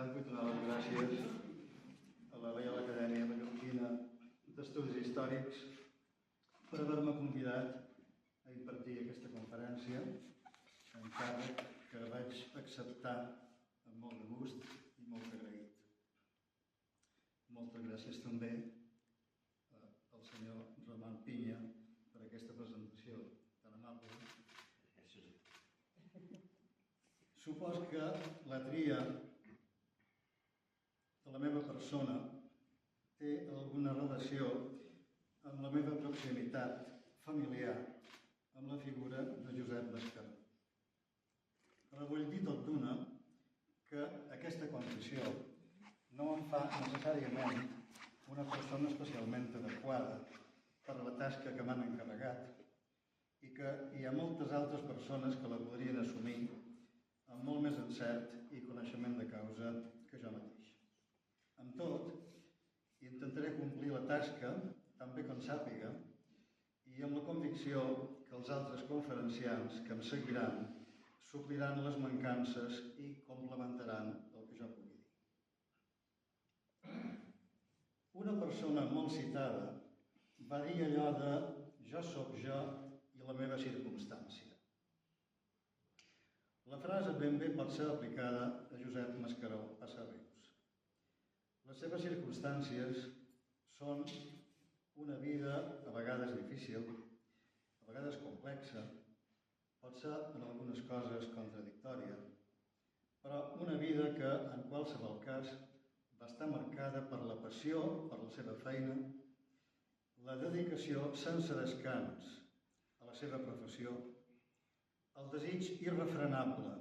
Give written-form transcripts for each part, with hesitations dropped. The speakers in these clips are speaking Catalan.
començar, vull donar les gràcies a la Reial Acadèmia Mallorquina d'Estudis Històrics per haver-me convidat a impartir aquesta conferència, encàrrec que vaig acceptar amb molt de gust i molt agraït. Moltes gràcies també al senyor Roman Pinya per aquesta presentació tan amable. Gràcies. Supos que la tria de la meva persona té alguna relació amb la meva proximitat familiar amb la figura de Josep Mascaró. Però vull dir tot d'una que aquesta confessió no em fa necessàriament una persona especialment adequada per a la tasca que m'han encarregat i que hi ha moltes altres persones que la podrien assumir amb molt més encert i coneixement de causa que jo mateix. Amb tot, intentaré complir la tasca tan bé com sàpiga i amb la convicció que els altres conferenciants que em seguiran supliran les mancances i complementaran el que jo pugui dir. Una persona molt citada va dir allò de «jo sóc jo i la meva circumstància». La frase ben bé pot ser aplicada a Josep Mascaró Passarrius. Les seves circumstàncies són una vida a vegades difícil, a vegades complexa, pot ser en algunes coses contradictòria, però una vida que, en qualsevol cas, va estar marcada per la passió per la seva feina, la dedicació sense descans a la seva professió, el desig irrefrenable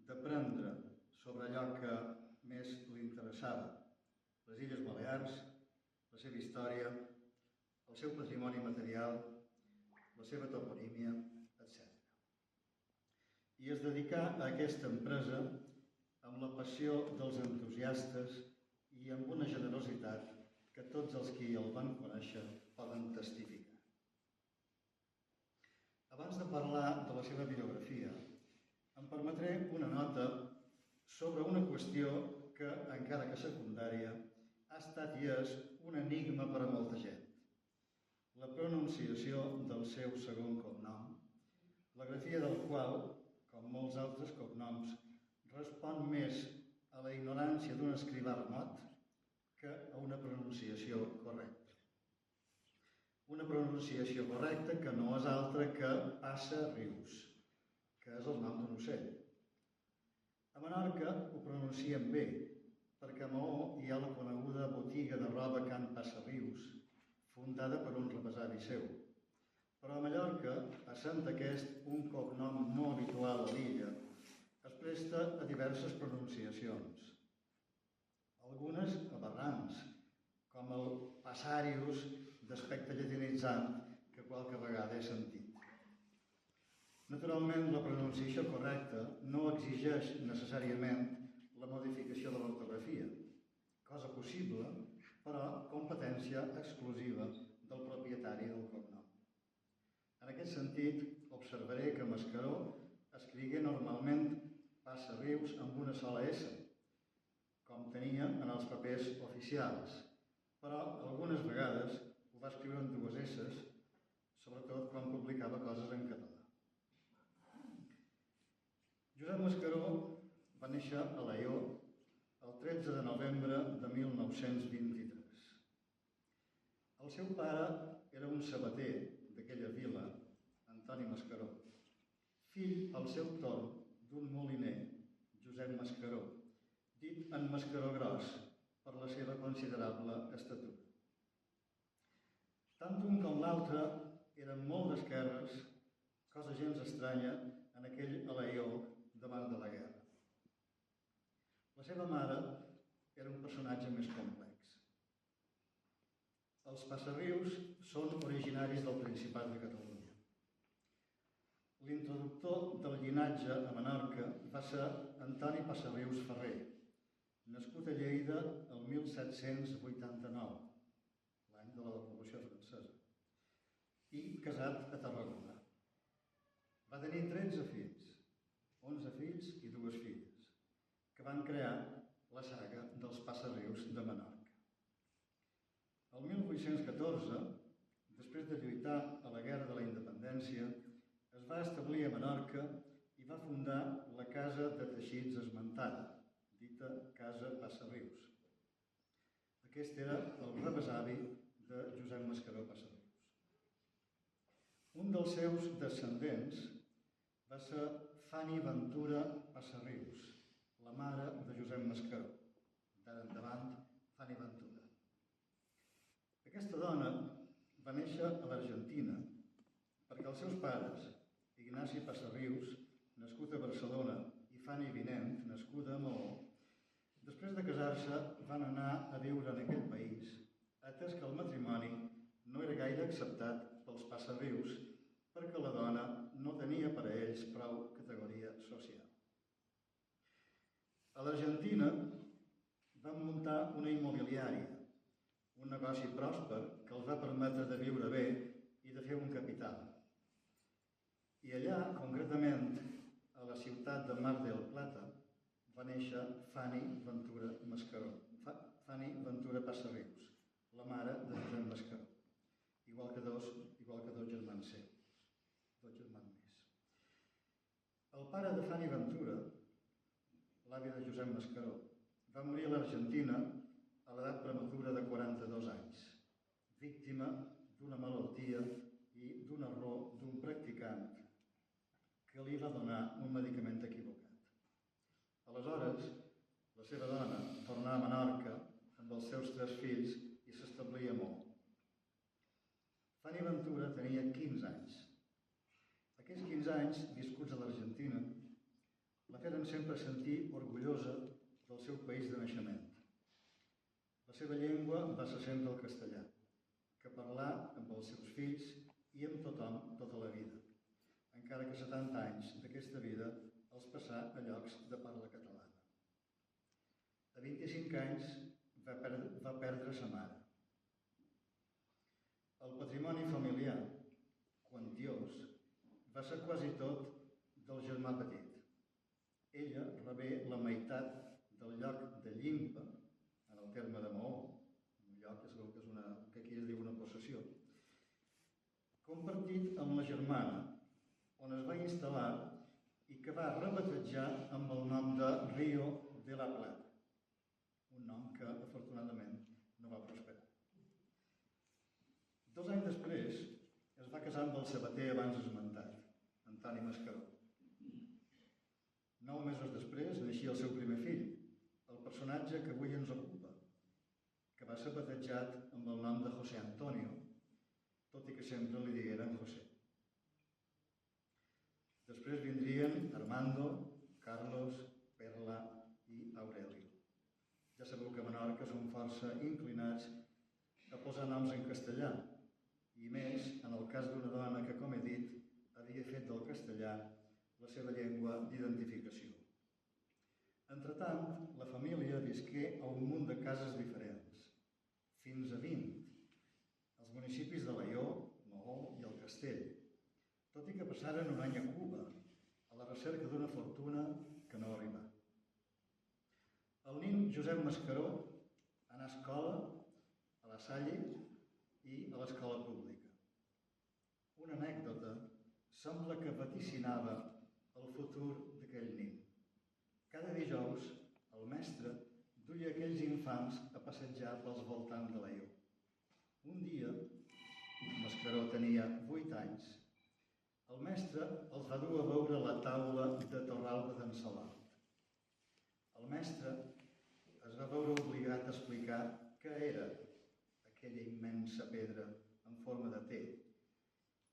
d'aprendre sobre allò que més l'interessava, les Illes Balears, la seva història, el seu patrimoni material, la seva toponímia, etc. I es dedicà a aquesta empresa amb la passió dels entusiastes i amb una generositat que tots els qui el van conèixer poden testificar. Abans de parlar de la seva biografia, em permetré una nota sobre una qüestió que, encara que secundària, ha estat i és un enigma per a molta gent. La pronunciació del seu segon cognom, la grafia del qual, com molts altres cognoms, respon més a la ignorància d'un escrivà remot que a una pronunciació correcta. Una pronunciació correcta que no és altra que Passarrius, que és el nom d'un ocell. A Menorca ho pronuncien bé, perquè a Maó hi ha la coneguda botiga de roba Can Passarrius, fundada per un rebesavi seu. Però a Mallorca, essent aquest un cognom no habitual a l'illa, es presta a diverses pronunciacions. Algunes aberrants, com el Passarius d'aspecte llatinitzant que qualque vegada he sentit. Naturalment, la pronunciació correcta no exigeix necessàriament la modificació de l'ortografia, cosa possible, però competència exclusiva del propietari del cognom. En aquest sentit, observaré que Mascaró escrigué normalment Passarrius amb una sola S, com tenia en els papers oficials, però algunes vegades ho va escriure en dues esses, sobretot quan publicava coses en català. Josep Mascaró va néixer a Alaior el 13 de novembre de 1923. El seu pare era un sabater d'aquella vila, Antoni Mascaró, fill al seu torn d'un moliner, Josep Mascaró, dit en Mascaró Gros per la seva considerable estatura. Tant un com l'altre eren molt d'esquerres, cosa gens estranya en aquell Alaior davant de la guerra. La seva mare era un personatge més complex. Els Passarrius són originaris del Principat de Catalunya. L'introductor del llinatge a Menorca va ser Antoni Passarrius Ferrer, nascut a Lleida el 1789, l'any de la Revolució Francesa, i casat a Tarragona. Va tenir 13 fills, 11 fills i 2 filles, que van crear la saga dels Passarrius de Menorca. El 1814, després de lluitar a la Guerra de la Independència, es va establir a Menorca i va fundar la Casa de Teixits esmentada, dita Casa Passarrius. Aquest era el rebesavi de Josep Mascaró Passarrius. Un dels seus descendents va ser Fanny Ventura Passarrius, la mare de Josep Mascaró. D'ara endavant, Fanny Ventura. Aquesta dona va néixer a l'Argentina perquè els seus pares, Ignasi Passarrius, nascut a Barcelona, i Fanny Vinent, nascuda a Maó, després de casar-se van anar a viure en aquell país, atès que el matrimoni no era gaire acceptat pels Passarrius perquè la dona no tenia per a ells prou categoria social. A l'Argentina van muntar una immobiliària, un negoci pròsper que els va permetre de viure bé i de fer un capital. I allà, concretament, a la ciutat de Mar del Plata, va néixer Fanny Ventura Mascaró, Fanny Ventura Passarrius, la mare de Josep Mascaró, igual que dos germans seus, dos germans més. El pare de Fanny Ventura, l'avi de Josep Mascaró, va morir a l'Argentina a l'edat prematura de 42 anys, víctima d'una malaltia i d'un error d'un practicant que li va donar un medicament equivocat. Aleshores, la seva dona tornà a Menorca amb els seus 3 fills i s'establí a Maó. Fanny Ventura tenia 15 anys. Aquests 15 anys, viscuts a l'Argentina, la feren sempre sentir orgullosa del seu país de naixement. La seva llengua va ser sempre el castellà, que parlà amb els seus fills i amb tothom tota la vida, encara que 70 anys d'aquesta vida els passà a llocs de parla catalana. A 25 anys va perdre sa mare. El patrimoni familiar, quantiós, va ser quasi tot del germà petit. Ella rebé la meitat del lloc de Llimpa, en el terme de Maó, un lloc que aquí es diu una possessió, compartit amb la germana, on es va instal·lar i que va rebatejar amb el nom de Río de la Plata, un nom que, afortunadament, no va prosperar. 2 anys després, es va casar amb el sabater abans esmentat, Antoni Mascaró. 9 mesos després naixia el seu primer fill, el personatge que avui ens ocupa, que va ser batejat amb el nom de José Antonio, tot i que sempre li digueren José. Després vindrien Armando, Carlos, Perla i Aurelio. Ja sabeu que a Menorca són força inclinats a posar noms en castellà, i més en el cas d'una dona que, com he dit, havia fet del castellà la seva llengua d'identificació. Entretant, la família visqué a un munt de cases diferents, fins a 20, als municipis de Laió, Maó i el Castell, tot i que passaren un any a Cuba, a la recerca d'una fortuna que no arribà. El nin Josep Mascaró anà a escola a la Salle i a l'escola pública. Una anècdota sembla que vaticinava el futur d'aquell nin. Cada dijous, el mestre duia aquells infants a passejar pels voltants de Laió. Un dia, Mascaró tenia 8 anys, el mestre els va dur a veure la taula de Torralba d'en Salalt. El mestre es va veure obligat a explicar què era aquella immensa pedra en forma de T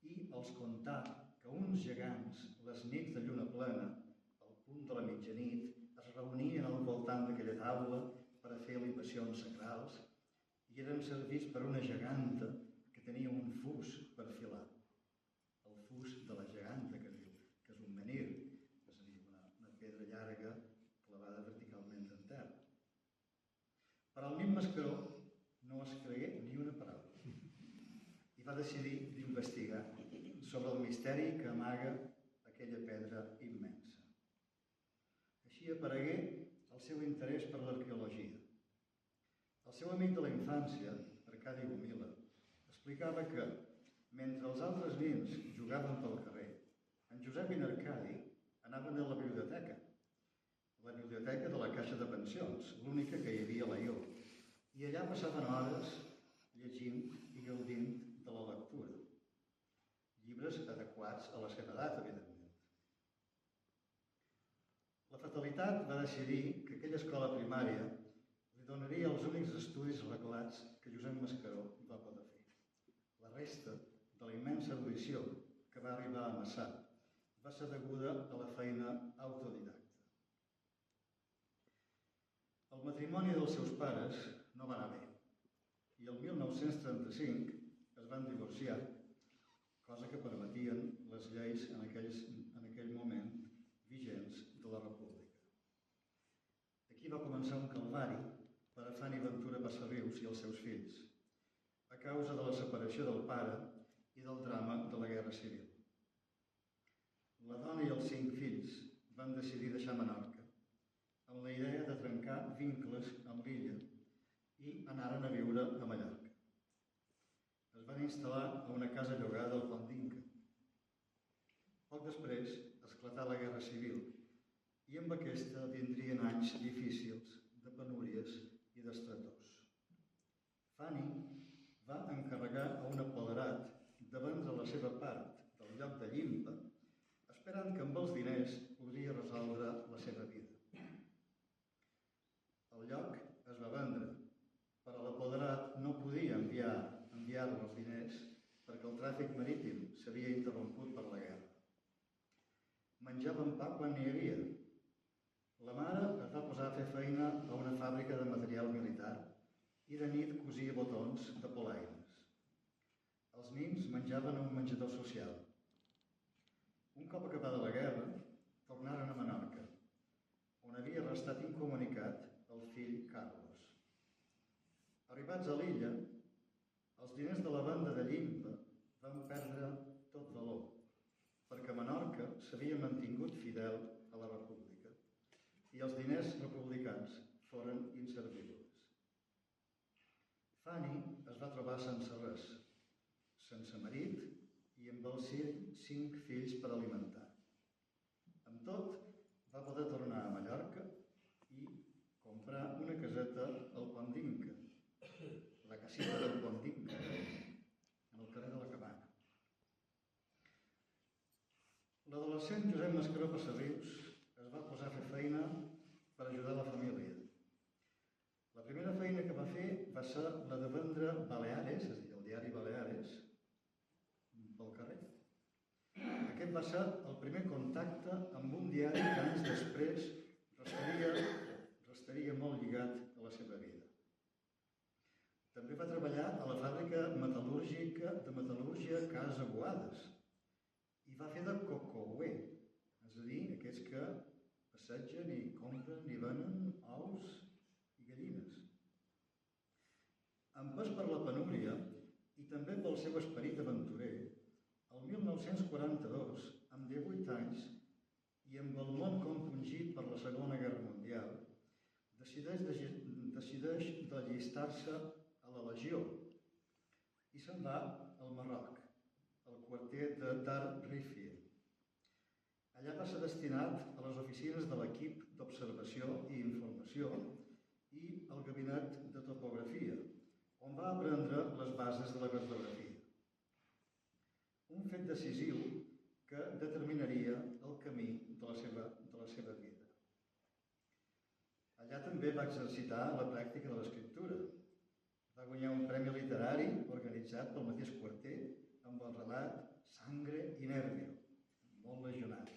i els contà que uns gegants, les nits de lluna plena, al punt de la mitjanit, es reunien al voltant d'aquella taula per a fer libacions sacrals i eren servits per una geganta que tenia un fus per filar. El fus de la geganta, que es diu, que és un menhir, és a dir, una pedra llarga clavada verticalment en terra. Però el nin Mascaró no es cregué ni una paraula i va decidir d'investigar sobre el misteri que amaga aquella pedra immensa. Així aparegué el seu interès per l'arqueologia. El seu amic de la infància, Arcadi Gomila, explicava que, mentre els altres nens jugaven pel carrer, en Josep i en Arcadi anaven a la biblioteca de la Caixa de Pensions, l'única que hi havia a Laió, i allà passaven hores llegint i gaudint de la lectura. Llibres adequats a la seva edat, evidentment. La fatalitat va decidir que aquella escola primària li donaria els únics estudis reglats que Josep Mascaró va poder fer. La resta de la immensa erudició que va arribar a amassar va ser deguda a la feina autodidacta. El matrimoni dels seus pares no va anar bé i el 1935 es van divorciar, cosa que permetien les lleis en aquell moment vigents de la República. Aquí va començar un calvari per a Fanny Ventura Passarrius i els seus fills, a causa de la separació del pare i del drama de la Guerra Civil. La dona i els 5 fills van decidir deixar Menorca, amb la idea de trencar vincles amb l'illa i anaren a viure a Mallorca. Es van instal·lar a una casa llogada al Pont d'Inca. Poc després esclatà la Guerra Civil i amb aquesta vindrien anys difícils, de penúries i d'estretors. Fanny va encarregar a un apoderat de vendre la seva part del lloc de Llimpa, esperant que amb els diners podria resoldre la seva vida. El lloc es va vendre, però l'apoderat no podia enviar-lo els diners perquè el tràfic marítim s'havia interromput per la guerra. Menjaven pa quan n'hi havia. La mare es va posar a fer feina a una fàbrica de material militar i de nit cosia botons de polaines. Els nins menjaven a un menjador social. Un cop acabada la guerra, tornaren a Menorca, on havia restat incomunicat el fill Carlos. Arribats a l'illa, els diners de la venda de Llimpa van perdre tot valor, perquè Menorca s'havia mantingut fidel a la República i els diners republicans foren inservibles. Fanny es va trobar sense res, sense marit i amb els 5 fills per alimentar. Amb tot, va poder tornar a Mallorca i comprar una caseta al Pont d'Inca, la casita del Pont d'Inca, en el carrer de la Cabana. L'adolescent Josep Mascaró Passarrius es va posar a fer feina per ajudar la família. La primera feina que va fer va ser la de vendre Baleares, és a dir, el diari Baleares, pel carrer. Aquest va ser el primer contacte amb un diari que anys després restaria molt lligat a la seva vida. També va treballar a la fàbrica metal·lúrgica de metal·lúrgia Casa Boades i va fer de cocouer, és a dir, aquests que passegen i compren i venen ous i gallines. Empès per la penúria i també pel seu esperit aventurer, el 1942, amb 18 anys i amb el món compungit per la Segona Guerra Mundial, decideix d'allistar-se a la Legió i se'n va al Marroc, al quarter de Dar Rifie. Allà va ser destinat a les oficines de l'equip d'observació i informació i al gabinet de topografia, on va aprendre les bases de la cartografia. Un fet decisiu que determinaria el camí de la seva vida. Allà també va exercitar la pràctica de l'escriptura. Va guanyar un premi literari organitzat pel mateix quarter amb el relat Sangre i Nervio, molt legionat,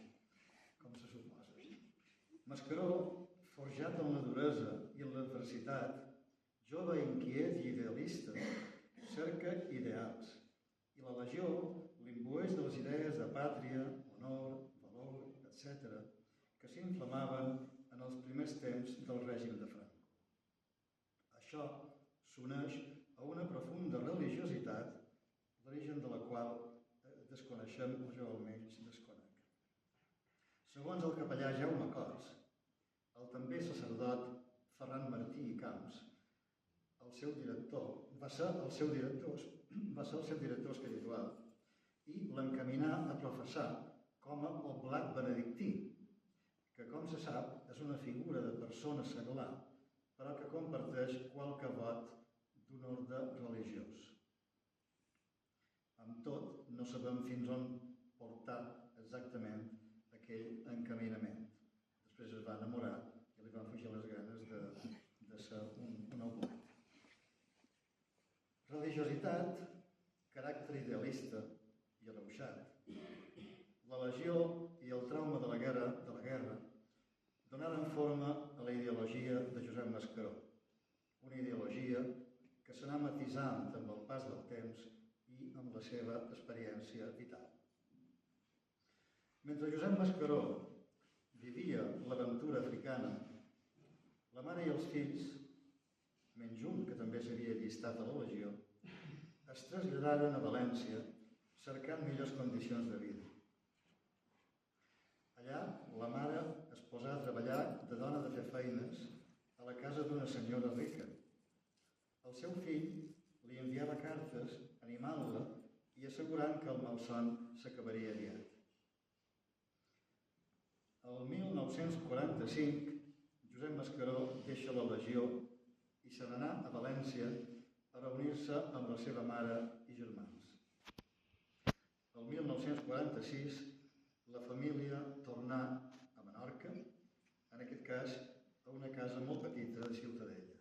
com se suposa. Mascaró, forjat en la duresa i en l'adversitat, jove inquiet i idealista, cerca ideals, i la Legió l'imbueix de les idees de pàtria, honor, valor, etc., que s'inflamaven en els primers temps del règim de Franco. Això s'uneix a una profunda religiositat, l'origen de la qual desconeixem, o jo almenys desconec. Segons el capellà Jaume Cors, el també sacerdot sacerdot Ferran Martí i Camps, va ser el seu director espiritual i l'encaminà a professar com a oblat benedictí, que, com se sap, és una figura de persona seglar, però que comparteix qualque vot d'un orde religiós. Amb tot, no sabem fins on portar exactament aquell encaminament. Després es va enamorar i li van fugir les ganes de ser un oblat. Religiositat, caràcter idealista i arrauxat, la legió i el trauma de la guerra donaren forma a la ideologia de Josep Mascaró, una ideologia que s'anà matisant amb el pas del temps i amb la seva experiència vital. Mentre Josep Mascaró vivia l'aventura africana, la mare i els fills, menys un que també s'havia allistat a la legió, es traslladaren a València cercant millors condicions de vida. Allà, la mare es posà a treballar de dona de fer feines a la casa d'una senyora rica. El seu fill li enviava cartes animant-la i assegurant que el malson s'acabaria aviat. El 1945, Josep Mascaró deixa la legió i se n'anà a València a reunir-se amb la seva mare i germans. El 1946, la família tornà a Menorca, en aquest cas a una casa molt petita de Ciutadella.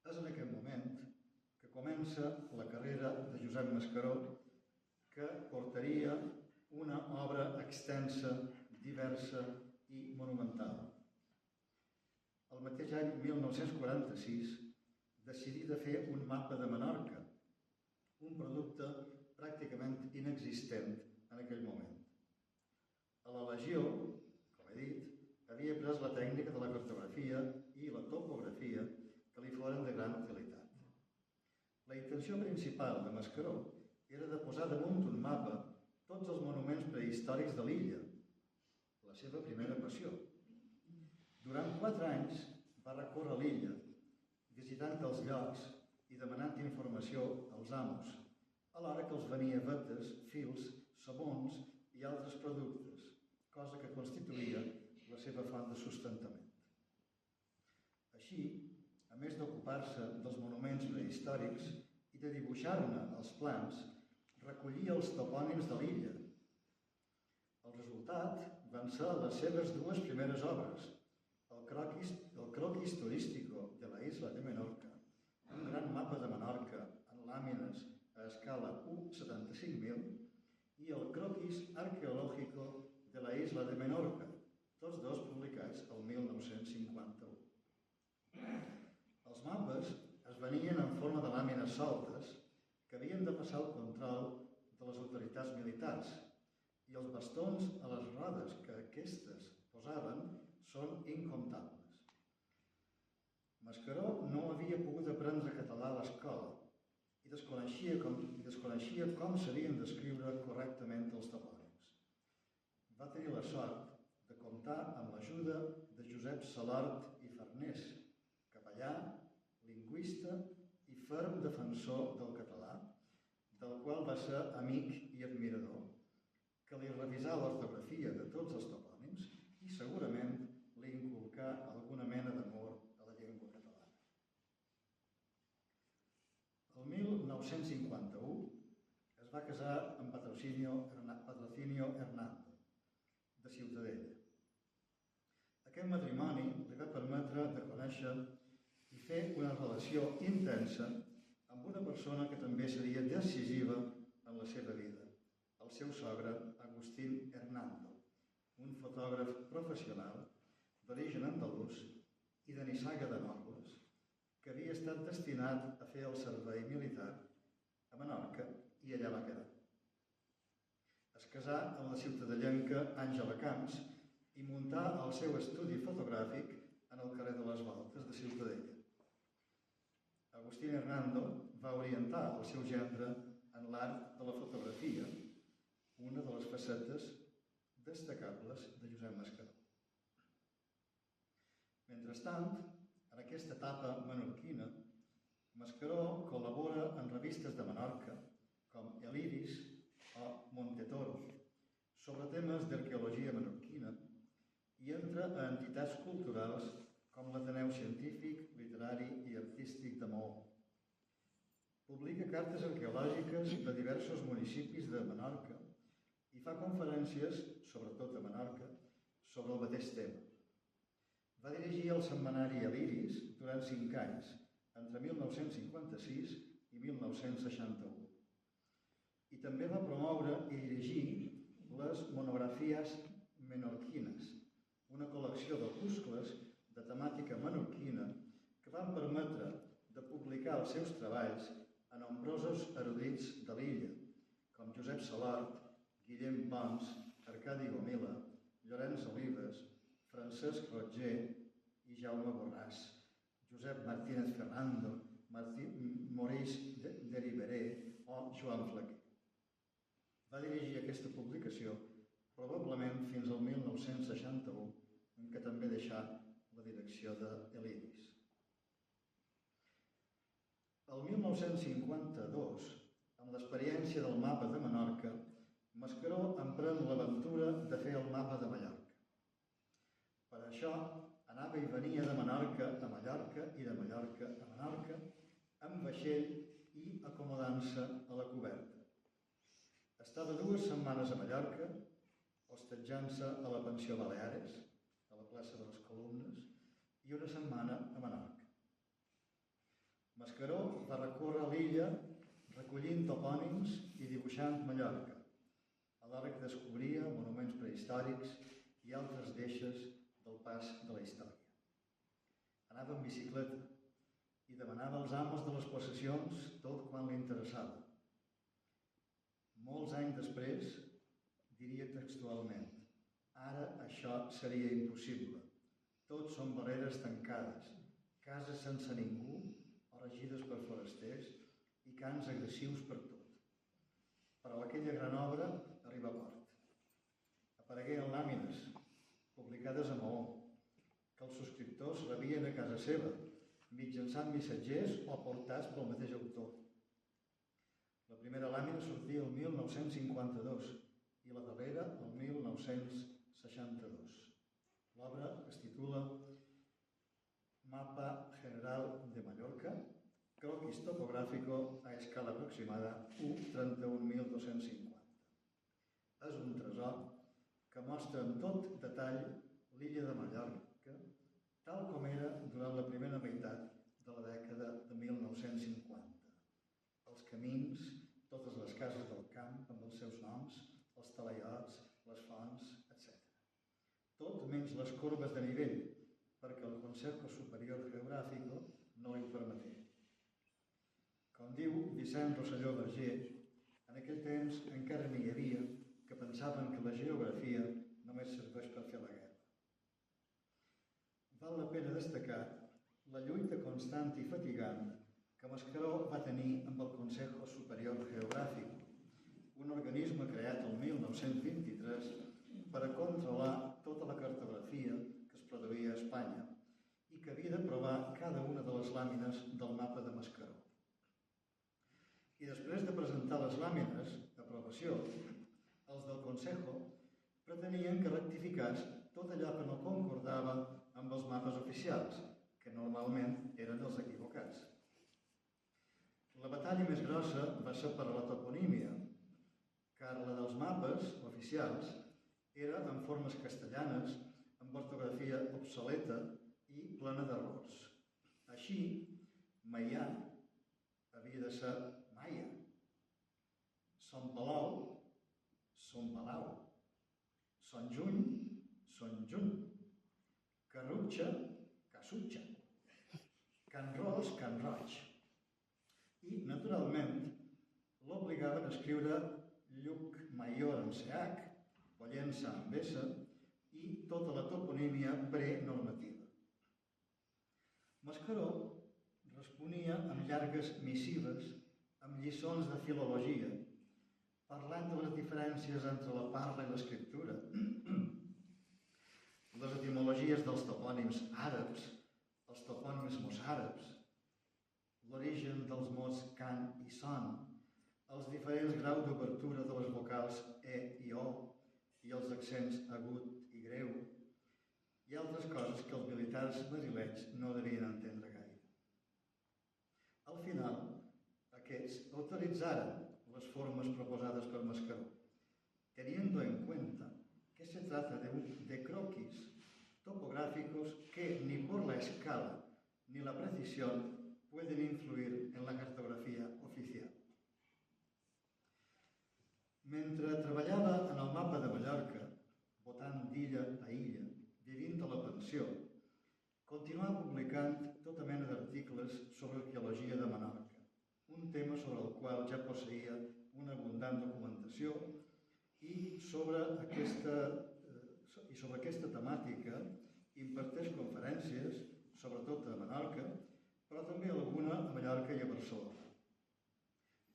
És en aquest moment que comença la carrera de Josep Mascaró, que portaria una obra extensa, diversa i monumental. El mateix any 1946 decidí de fer un mapa de Menorca, un producte pràcticament inexistent en aquell moment. A la legió, com he dit, havia pres la tècnica de la cartografia i la topografia que li foren de gran utilitat. La intenció principal de Mascaró era de posar damunt un mapa tots els monuments prehistòrics de l'illa, la seva primera passió. Durant 4 anys va recórrer l'illa, visitant els llocs i demanant informació als amos, alhora que els venia vetes, fils, sabons i altres productes, cosa que constituïa la seva font de sustentament. Així, a més d'ocupar-se dels monuments prehistòrics i de dibuixar-ne els plans, recollia els topònims de l'illa. El resultat van ser les seves 2 primeres obres, el croquis turístico de la isla de Menorca, un gran mapa de Menorca en làmines a escala 1/75.000, i el croquis arqueológico de la isla de Menorca, tots 2 publicats el 1951. Els mapes es venien en forma de làmines soltes que havien de passar el control de les autoritats militars, i els bastons a les rodes que aquestes posaven són incomptables. Mascaró no havia pogut aprendre català a l'escola i desconeixia com s'havien d'escriure correctament els topònims. Va tenir la sort de comptar amb l'ajuda de Josep Salort i Farnés, capellà, lingüista i ferm defensor del català, del qual va ser amic i admirador, que li revisà l'ortografia de tots els topònims i segurament li inculcà alguna mena d'amor a la llengua catalana. El 1951 es va casar amb Patrocinio Hernando, de Ciutadella. Aquest matrimoni li va permetre de conèixer i fer una relació intensa amb una persona que també seria decisiva en la seva vida, el seu sogre Agustín Hernando, un fotògraf professional d'origen andalús i de Nissaga de Nobles, que havia estat destinat a fer el servei militar a Menorca i allà va quedar. Es casà amb la ciutadellenca Àngela Camps i muntà el seu estudi fotogràfic en el carrer de les Voltes de Ciutadella. Agustín Hernando va orientar el seu gendre en l'art de la fotografia, una de les facetes destacables de Josep Mascaró. Mentre Mentrestant, en aquesta etapa menorquina, Mascaró col·labora en revistes de Menorca, com El Iris o Montetoro, sobre temes d'arqueologia menorquina, i entra a entitats culturals com l'Ateneu Científic, Literari i Artístic de Maó. Publica cartes arqueològiques de diversos municipis de Menorca i fa conferències, sobretot a Menorca, sobre el mateix tema. Va dirigir el setmanari El Iris durant 5 anys, entre 1956 i 1961. I també va promoure i dirigir les monografies menorquines, una col·lecció d'opuscles de temàtica menorquina que van permetre de publicar els seus treballs a nombrosos erudits de l'illa, com Josep Salort, Guillem Pons, Arcadi Gomila, Llorenç Olives, Francesc Roger i Jaume Borràs, Josep Martínez Ferrando, Maurice Deriveré o Joan Flaquer. Va dirigir aquesta publicació probablement fins al 1961, en què també deixà la direcció de El Iris. El 1952, amb l'experiència del mapa de Menorca, Mascaró emprèn l'aventura de fer el mapa de Mallorca. Per això, anava i venia de Menorca a Mallorca i de Mallorca a Menorca, amb vaixell i acomodant-se a la coberta. Estava 2 setmanes a Mallorca, hostatjant-se a la pensió Baleares, a la plaça de les Columnes, i 1 setmana a Menorca. Mascaró va recórrer l'illa recollint topònims i dibuixant Mallorca, alhora que descobria monuments prehistòrics i altres deixes del pas de la història. Anava en bicicleta i demanava als amos de les possessions tot quan li interessava. Molts anys després, diria textualment: ara això seria impossible. Tot són barreres tancades, cases sense ningú o regides per forasters i cants agressius per tot. Però aquella gran obra arriba a port. Aparegueren làmines, publicades a Maó, que els subscriptors rebien a casa seva, mitjançant missatgers o portats pel mateix autor. La primera làmina sortia el 1952 i la darrera el 1962. L'obra es titula Mapa General de Mallorca, croquis topográfico a escala aproximada 1:31.250. És un tresor que mostra en tot detall l'illa de Mallorca, tal com era durant la primera meitat de la dècada de 1950. Els camins, totes les cases del camp amb els seus noms, els talaiots, les fonts, etc. Tot menys les corbes de nivell, perquè el Consejo Superior Geográfico no ho permetia. Com diu Vicent Rosselló Verger, en aquell temps encara n'hi havia que pensaven que la geografia només serveix per fer la guerra. Val la pena destacar la lluita constant i fatigant que Mascaró va tenir amb el Consejo Superior Geográfico, un organisme creat el 1923 per a controlar tota la cartografia que es produïa a Espanya i que havia d'aprovar cada una de les làmines del mapa de Mascaró. I després de presentar les làmines d'aprovació, els del Consejo pretenien que rectificés tot allò que no concordava amb els mapes oficials, que normalment eren els equivocats. La batalla més grossa va ser per a la toponímia, car la dels mapes oficials era en formes castellanes, amb ortografia obsoleta i plena d'errors. Així, Maià havia de ser Maia, Son Palou, Son Palau, Son Juny, Son Juny, Carrutxa, Cassutxa, Can Ros, Can Roig. I, naturalment, l'obligaven a escriure Lluc Maior amb CH, Pollença amb S i tota la toponímia prenormativa. Mascaró responia amb llargues missives, amb lliçons de filologia, parlant de les diferències entre la parla i l'escriptura, les etimologies dels topònims àrabs els topònims mossàrabs, l'origen dels mots can i son, els diferents graus d'obertura de les vocals e i o i els accents agut i greu, i altres coses que els militars brasileños no devien entendre gaire. Al final, aquests autoritzaren las formas proposadas por Mascaró, teniendo en cuenta que se trata de croquis topográficos que ni por la escala ni la precisión pueden influir en la cartografía oficial. Mentre treballava en el mapa de Mallorca, votant d'illa a illa, vivint a la pensió, continuava publicant tota mena d'articles sobre arqueologia de Menorca, un tema sobre el qual ja posseïa una abundant documentació i sobre aquesta temàtica imparteix conferències, sobretot a Menorca, però també alguna a Mallorca i a Barcelona.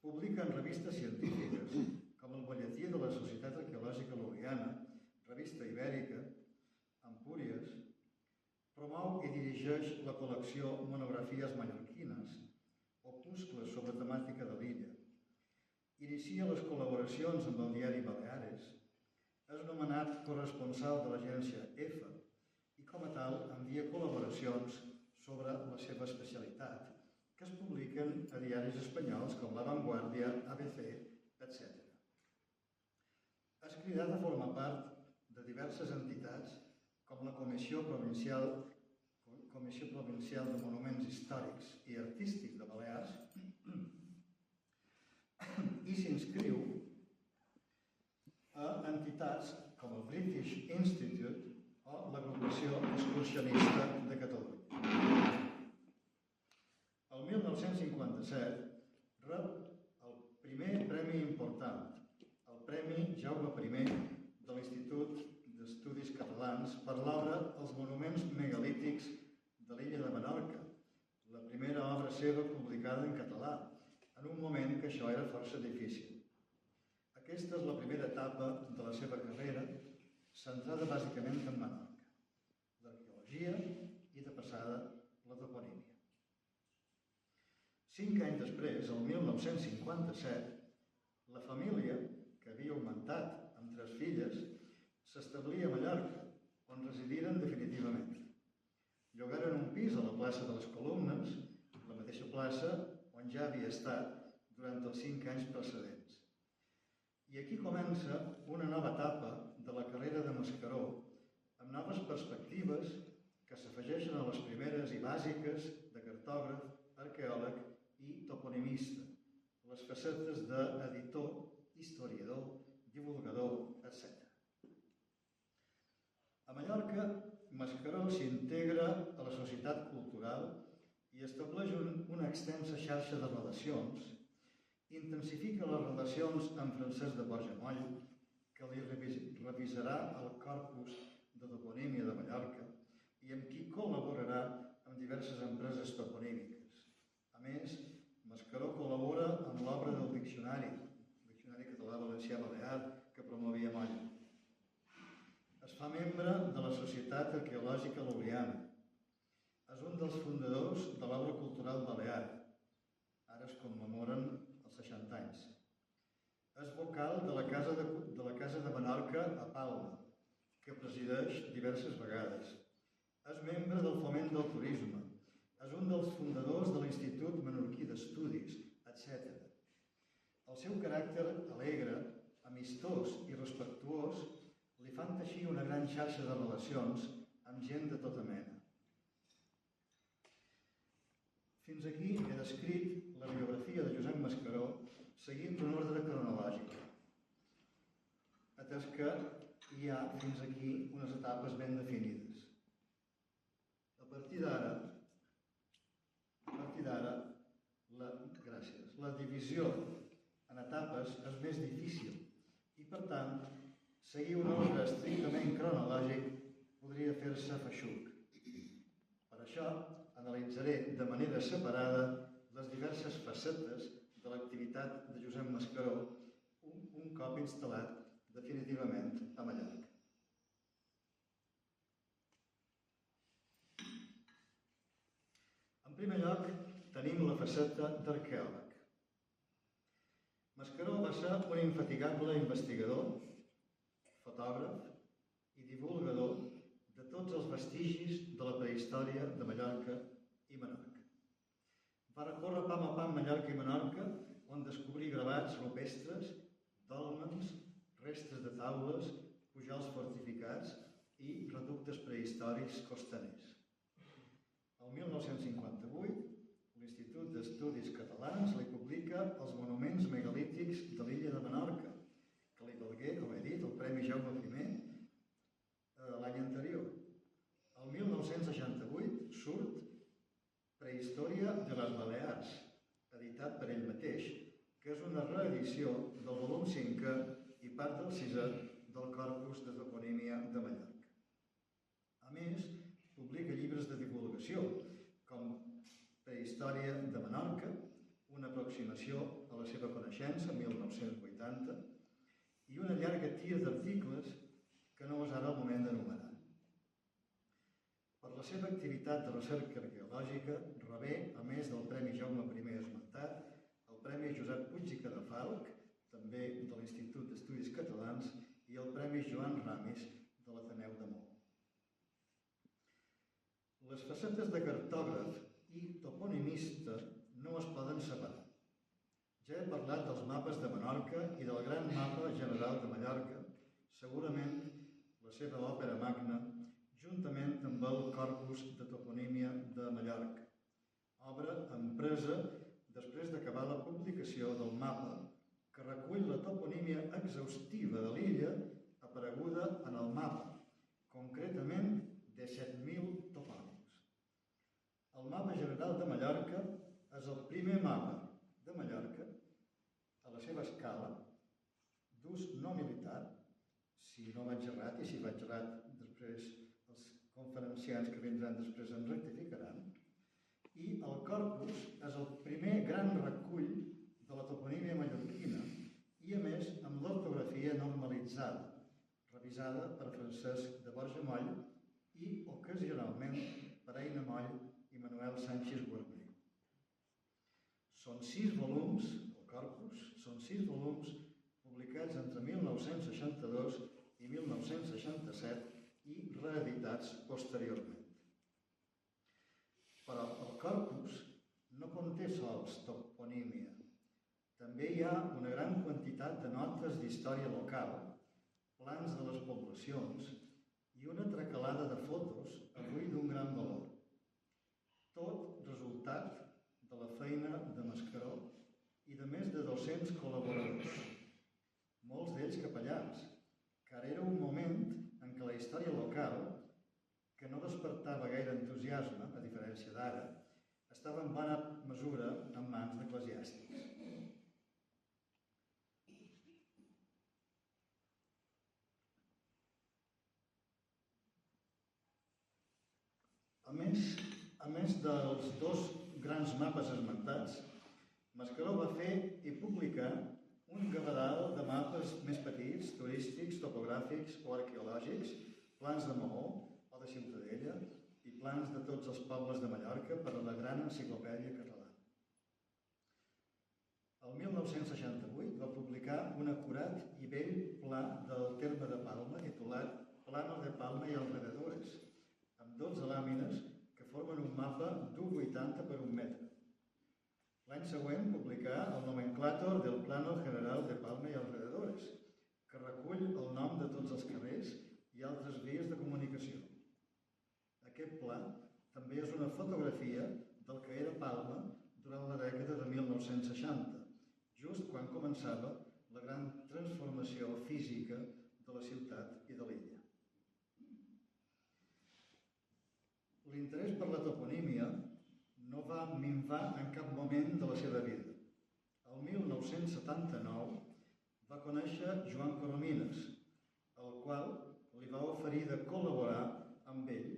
Publica en revistes científiques, com el Bolletí de la Societat Arqueològica Laureana, Revista Ibèrica, Empúries, promou i dirigeix la col·lecció Monografies Mallorquines, opuscles sobre temàtica de l'illa. Inicia les col·laboracions amb el diari Baleares, és nomenat corresponsal de l'agència EFA i, com a tal, envia col·laboracions sobre la seva especialitat, que es publiquen a diaris espanyols com La Vanguardia, ABC, etc. És cridat a formar part de diverses entitats com la Comissió Provincial de Monuments Històrics i Artístics de Balears i s'inscriu a entitats com el British Institute o l'Agrupació Excursionista de Catalunya. El 1957 rep el primer premi important, el Premi Jaume I de l'Institut d'Estudis Catalans per l'obra Els monuments megalítics de l'illa de Menorca, la primera obra seva publicada en català, en un moment que això era força difícil. Aquesta és la primera etapa de la seva carrera, centrada bàsicament en Menorca, l'arqueologia i, de passada, la toponímia. 5 anys després, el 1957, la família, que havia augmentat amb 3 filles, s'establia a Mallorca, on residiren definitivament. Llogaren un pis a la plaça de les Columnes, la mateixa plaça on ja havia estat durant els 5 anys precedents. I aquí comença una nova etapa de la carrera de Mascaró, amb noves perspectives que s'afegeixen a les primeres i bàsiques de cartògraf, arqueòleg i toponimista, les facetes d'editor, historiador, divulgador, etc. A Mallorca, Mascaró s'integra a la societat cultural i estableix una extensa xarxa de relacions, intensifica les relacions amb Francesc de Borja-Moll, que li revisarà el corpus de toponímia de Mallorca i amb qui col·laborarà amb diverses empreses toponímiques. A més, Mascaró col·labora amb l'obra del Diccionari Català-Valencià-Balear, que promovia Moll. Es fa membre de la Societat Arqueològica Laureana. És un dels fundadors de l'Obra Cultural Balear. Ara es commemoren els 60 anys. És vocal de la Casa de Menorca a Palma, que presideix diverses vegades. És membre del Foment del Turisme. És un dels fundadors de l'Institut Menorquí d'Estudis, etc. El seu caràcter alegre, amistós i respectuós li fan teixir una gran xarxa de relacions amb gent de tota mena. Fins aquí he descrit la biografia de Josep Mascaró seguint un ordre cronològic, atès que hi ha fins aquí unes etapes ben definides. A partir d'ara, la divisió en etapes és més difícil i, per tant, seguir un ordre estrictament cronològic podria fer-se feixuc. Per això, analitzaré de manera separada les diverses facetes de l'activitat de Josep Mascaró un cop instal·lat definitivament a Mallorca. primer lloc, tenim la faceta d'arqueòleg. Mascaró va ser un infatigable investigador, fotògraf i divulgador de tots els vestigis de la prehistòria de Mallorca i Menorca. Va recórrer pam a pam Mallorca i Menorca, on descobrí gravats rupestres, dòlmens, restes de taules, pujols fortificats i reductes prehistòrics costaners. El 1958, l'Institut d'Estudis Catalans li publica els monuments megalítics de l'illa de Menorca, que li valgué, com he dit, el Premi Jaume I l'any anterior. El 1968 surt Prehistòria de les Balears, editat per ell mateix, que és una reedició del volum 5è i part del 6è del Corpus de Toponímia de Mallorca. A més, publica llibres de divulgació, com Prehistòria de Menorca, una aproximació a la seva coneixença, 1980, i una llarga tira d'articles que no és ara el moment d'enumerar. Per la seva activitat de recerca arqueològica, rebé, a més del Premi Jaume I esmentat, el Premi Josep Puig i Cadafalch, també de l'Institut d'Estudis Catalans, i el Premi Joan Ramis de l'Ateneu de Maó. Les facetes de cartògraf i toponimista no es poden separar. Ja he parlat dels mapes de Menorca i del gran mapa general de Mallorca, segurament la seva òpera magna, juntament amb el Corpus de Toponímia de Mallorca, obra empresa després d'acabar la publicació del mapa que recull la toponímia exhaustiva de l'illa apareguda en el mapa, concretament de 7.000 topònims. El mapa general de Mallorca és el primer mapa de Mallorca a la seva escala d'ús no militar, si no vaig errat, i si vaig errat després els conferenciants que vindran després em rectificaran, i el corpus és el primer gran recull de la toponímia mallorquina i, a més, amb l'ortografia normalitzada, revisada per Francesc de Borja Moll i, ocasionalment, per Eina Moll i Manuel Sánchez Guarner. Són 6 volums, el corpus, són 6 volums publicats entre 1962 i 1967 i reeditats posteriorment. Però el corpus no conté sols toponímia. També hi ha una gran quantitat de notes d'història local, plans de les poblacions i una tracalada de fotos avui d'un gran valor. Tot resultat de la feina de Mascaró i de més de 200 col·laboradors, molts d'ells capellans, que ara era un moment en què la història local, que no despertava gaire entusiasme, a diferència d'ara, estava en bona mesura en mans d'eclesiàstics. A més dels 2 grans mapes esmentats, Mascaró va fer i publicar un gavadal de mapes més petits, turístics, topogràfics o arqueològics, plans de Maó o de Ciutadella i plans de tots els pobles de Mallorca per a la gran enciclopèdia catalana. El 1968 va publicar un acurat i vell pla del terme de Palma titulat Plano de Palma y alrededores, amb 12 làmines que formen un mapa d'1,80 per 1 metre. L'any següent publicà el nomenclàtor del Plano General de Palma y alrededores, que recull el nom de tots els carrers i altres vies de comunicació. Aquest pla també és una fotografia del que era Palma durant la dècada de 1960, just quan començava la gran transformació física de la ciutat i de l'illa. L'interès per la toponímia no va minvar en cap moment de la seva vida. El 1979 va conèixer Joan Coromines, el qual li va oferir de col·laborar amb ell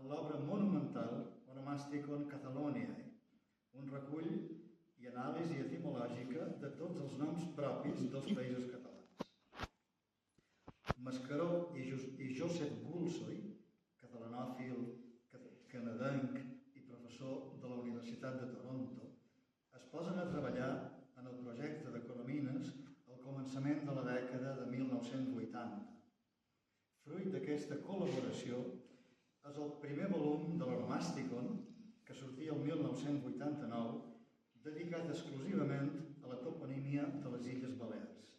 en l'obra monumental Onomasticon Cataloniae, un recull i anàlisi etimològica de tots els noms propis dels països catalans. Mascaró i Josep Gulsoy, catalanòfil, canadenc i professor de la Universitat Universitat de Toronto, es posen a treballar en el projecte de Coromines al començament de la dècada de 1980. Fruit d'aquesta col·laboració és el primer volum de l'Onomàsticon, que sortia el 1989, dedicat exclusivament a la toponímia de les Illes Balears.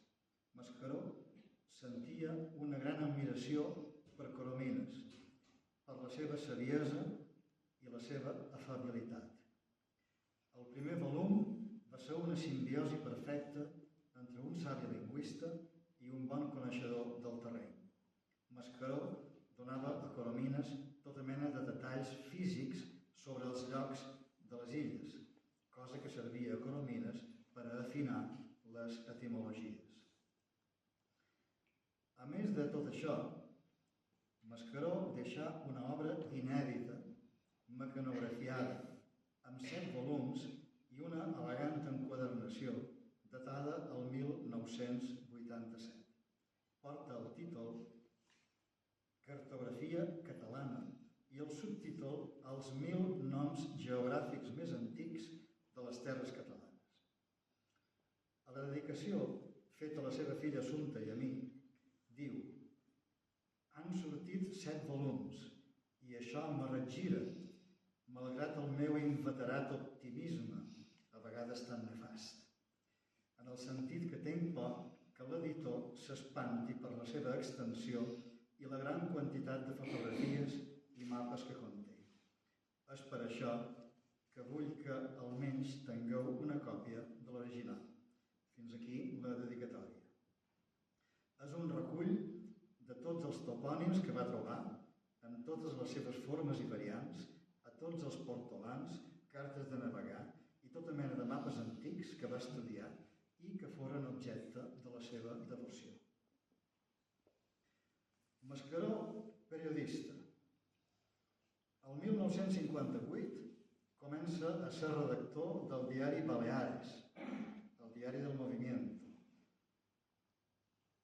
Mascaró sentia una gran admiració per Coromines, per la seva saviesa i la seva afabilitat. El primer volum va ser una simbiosi perfecta entre un savi lingüista i un bon coneixedor del terreny. Mascaró donava a Coromines tota mena de detalls físics sobre els llocs de les illes, cosa que servia a Coromines per a afinar les etimologies. A més de tot això, Mascaró deixà una obra inèdita, mecanografiada, amb 7 volums i una elegant enquadernació datada el 1987. Porta el títol Cartografia catalana i el subtítol Els 1000 noms geogràfics més antics de les terres catalanes. A la dedicació, feta a la seva filla Assumpta i a mi, diu: han sortit 7 volums i això m'arretgira, malgrat el meu inveterat optimisme, a vegades tan nefast, en el sentit que tinc por que l'editor s'espanti per la seva extensió i la gran quantitat de fotografies i mapes que conté. És per això que vull que almenys tingueu una còpia de l'original. Fins aquí la dedicatòria. És un recull de tots els topònims que va trobar, en totes les seves formes i variants, a tots els portolans, cartes de navegar i tota mena de mapes antics que va estudiar i que foren objecte de la seva devoció. Mascaró, periodista. El 1958 comença a ser redactor del diari Baleares, el diari del Movimiento,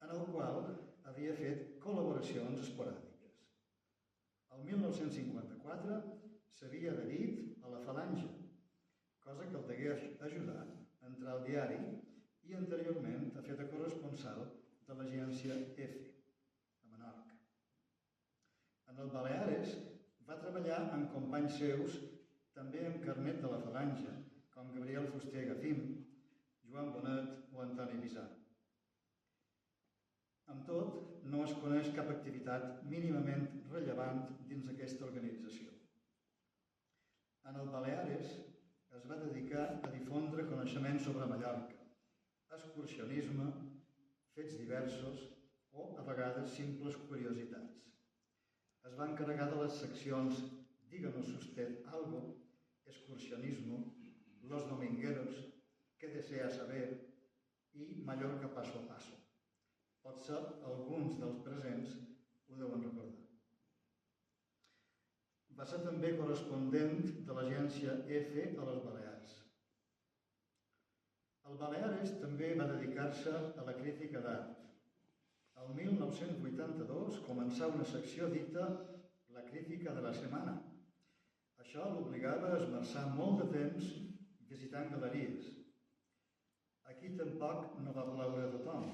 en el qual havia fet col·laboracions esporàdiques. El 1954 s'havia adherit a la Falange, cosa que el degué ajudar a entrar al diari i anteriorment ha fet de corresponsal de l'agència EFE, a Menorca. En el Baleares va treballar amb companys seus també amb carnet de la Falange, com Gabriel Fuster Gafim, Joan Bonet o Antoni Bisà. Amb tot, no es coneix cap activitat mínimament rellevant dins aquesta organització. En el Baleares es va dedicar a difondre coneixements sobre Mallorca, excursionisme, fets diversos o, a vegades, simples curiositats. Es va encarregar de les seccions Díganos usted algo, Excursionismo, Los Domingueros, ¿Qué desea saber? I Mallorca paso a paso. Potser alguns dels presents ho deuen recordar. Va ser també correspondent de l'agència EFE a les Balears. El Baleares també va dedicar-se a la crítica d'art. El 1982 començà una secció dita La crítica de la setmana. Això l'obligava a esmerçar molt de temps visitant galeries. Aquí tampoc no va plaure a tothom,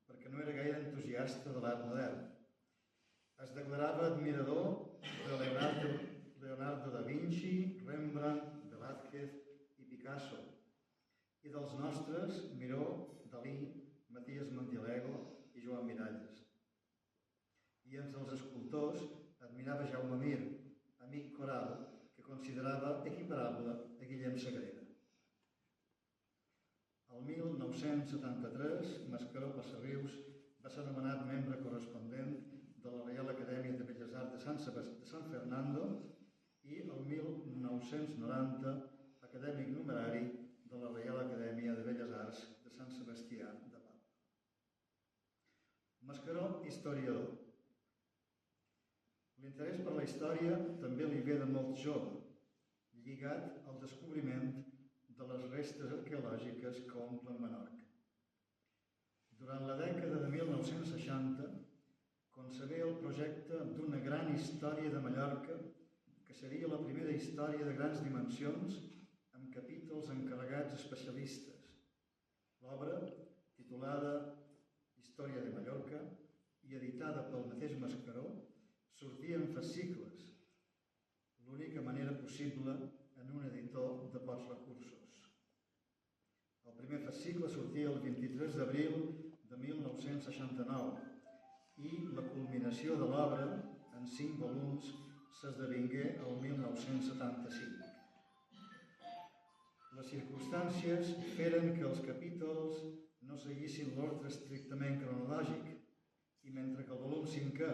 perquè no era gaire entusiasta de l'art modern. Es declarava admirador de Leonardo da Vinci, Rembrandt, Velázquez i Picasso, i dels nostres Miró, Dalí, Matías Mandialego i Joan Miralles. I entre els escultors admirava Jaume Mir, amic coral que considerava equiparable a Guillem Sagrera. El 1973, Mascaró Passarrius va ser nomenat membre correspondent de la Reial Acadèmia de Belles Arts de San Fernando i el 1990 acadèmic numerari de la Reial Acadèmia de Belles Arts de Sant Sebastià de Pau. Mascaró, historiador. L'interès per la història també li ve de molt jove, lligat al descobriment de les restes arqueològiques que omplen Menorca. Durant la dècada de 1960, concebé el projecte d'una gran història de Mallorca, que seria la primera història de grans dimensions capítols encarregats especialistes. L'obra, titulada Història de Mallorca i editada pel mateix Mascaró, sortia en fascicles, l'única manera possible en un editor de pocs recursos. El primer fascicle sortia el 23 d'abril de 1969 i la culminació de l'obra, en 5 volums, s'esdevingué el 1975. Les circumstàncies feren que els capítols no seguissin l'ordre estrictament cronològic i mentre que el volum 5è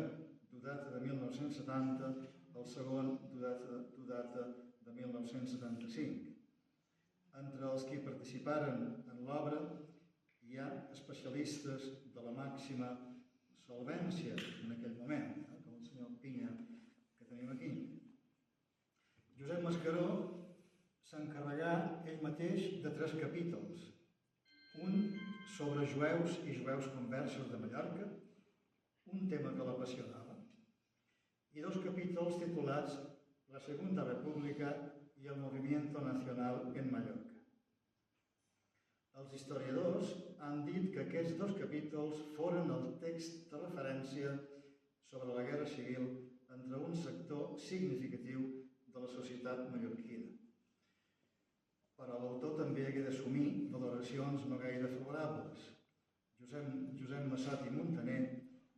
du data de 1970, el segon du data de 1975. Entre els que participaren en l'obra hi ha especialistes de la màxima solvència en aquell moment, com el senyor Pinya que tenim aquí. Josep Mascaró s'encarregà ell mateix de 3 capítols, un sobre jueus i jueus conversos de Mallorca, un tema que l'apassionava, i 2 capítols titulats La Segunda República i el Movimiento Nacional en Mallorca. Els historiadors han dit que aquests 2 capítols foren el text de referència sobre la Guerra Civil entre un sector significatiu de la societat mallorquina. Però l'autor també hagué d'assumir valoracions no gaire favorables. Josep Massot i Muntaner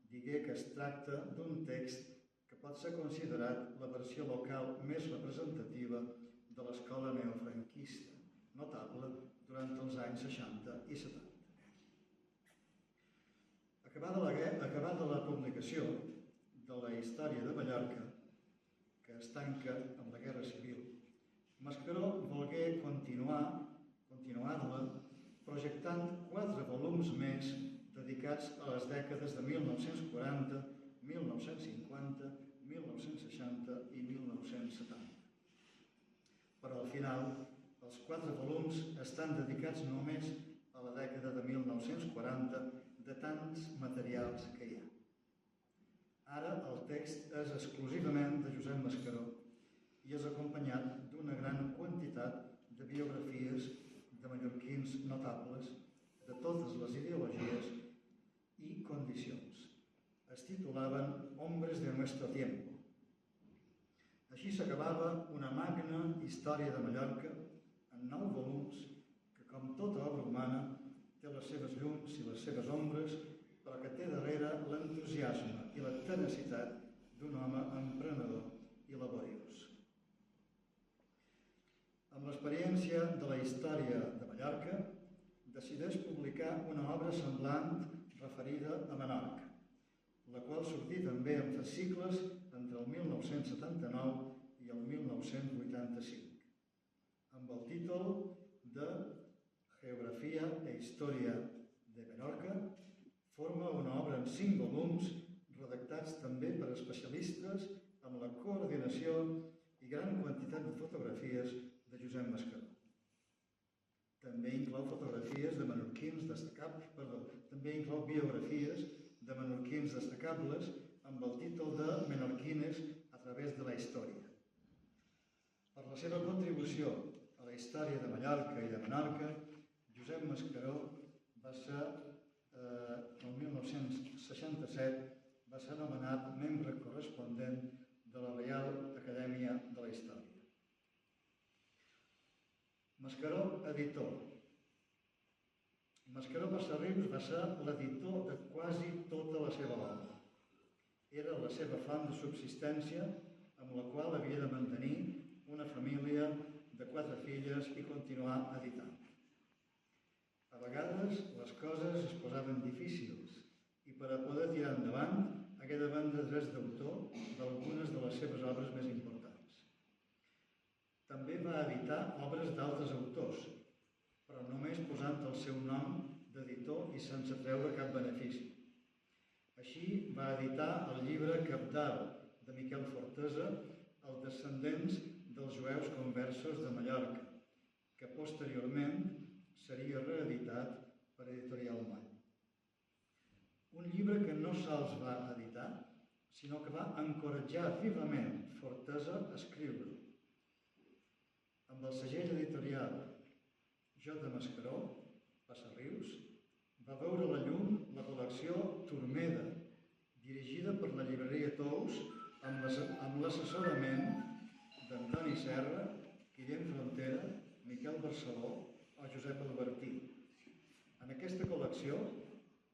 digué que es tracta d'un text que pot ser considerat la versió local més representativa de l'escola neofranquista, notable durant els anys 60 i 70. Acabada la publicació de la història de Mallorca, que es tanca amb la Guerra Civil, Mascaró volgué continuar-la projectant 4 volums més dedicats a les dècades de 1940, 1950, 1960 i 1970. Però al final, els 4 volums estan dedicats només a la dècada de 1940 de tants materials que hi ha. Ara el text és exclusivament de Josep Mascaró i és acompanyat d'una gran quantitat de biografies de mallorquins notables de totes les ideologies i condicions. Es titulaven Hombres de nuestro tiempo. Així s'acabava una magna història de Mallorca en 9 volums que, com tota obra humana, té les seves llums i les seves ombres, però que té darrere l'entusiasme i la tenacitat d'un home emprenedor i laboriós. Amb l'experiència de la història de Mallorca, decideix publicar una obra semblant referida a Menorca, la qual sortí també en fascicles entre el 1979 i el 1985, amb el títol de Geografia e Historia de Menorca. Forma una obra en 5 volums, redactats també per especialistes amb la coordinació i gran quantitat de fotografies de Josep Mascaró. També inclou fotografies de menorquins destacables, també inclou biografies de menorquins destacables amb el títol de Menorquines a través de la història. Per la seva contribució a la història de Mallorca i de Menorca, Josep Mascaró va ser, el 1967, va ser nomenat membre corresponent de la Reial Acadèmia de la Història. Mascaró, editor. Mascaró Passarrius va ser l'editor de quasi tota la seva obra. Era la seva font de subsistència amb la qual havia de mantenir una família de 4 filles i continuar editant. A vegades les coses es posaven difícils i per a poder tirar endavant hagué de vendre drets d'autor d'algunes de les seves obres més importants. També va editar obres d'altres autors, però només posant el seu nom d'editor i sense treure cap benefici. Així va editar el llibre Cabdal de Miquel Fortesa, Els descendents dels jueus conversos de Mallorca, que posteriorment seria reeditat per Editorial Moll. Un llibre que no sols va editar, sinó que va encoratjar vivament Fortesa a escriure-lo. Amb el segell editorial J. Mascaró, Passarrius, va veure la llum la col·lecció Turmeda, dirigida per la llibreria Tous amb l'assessorament d'Antoni Serra, Guillem Frontera, Miquel Barceló o Josep Albertí. En aquesta col·lecció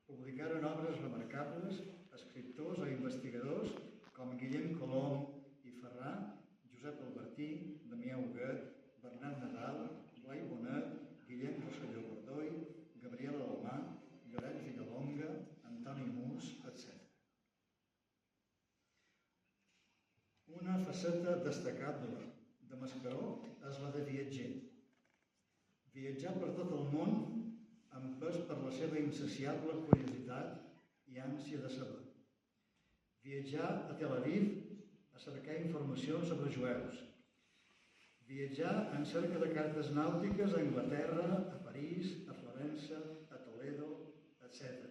publicaren obres remarcables escriptors o investigadors com Guillem Colom i Ferrà, Josep Albertí, Damià Huguet, Bernat Nadal, Blai Bonet, Guillem Rosselló Bordoi, Gabriel Alomà, Llorenç Villalonga, Antoni Mus, etc. Una faceta destacable de Mascaró és la de viatger. Viatjar per tot el món empès per la seva insaciable curiositat i ànsia de saber. Viatjar a Tel Aviv a cercar informació sobre jueus. Viatjar en cerca de cartes nàutiques a Anglaterra, a París, a Florença, a Toledo, etc.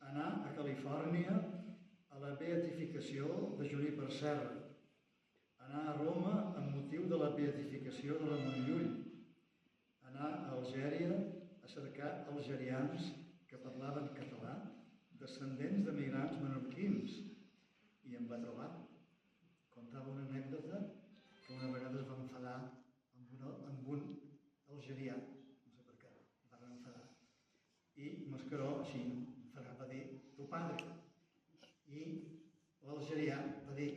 Anar a Califòrnia a la beatificació de Juníper Serra. Anar a Roma amb motiu de la beatificació de la Montllull. Anar a Algèria a cercar algerians que parlaven català, descendents de migrants menorquins, i em va trobar. Contava una anècdota que una vegada es va enfadar amb un algerià, no sé per què, va enfadar. I Mascaró, així, enfadat, va dir, tu padre. I l'algerià va dir,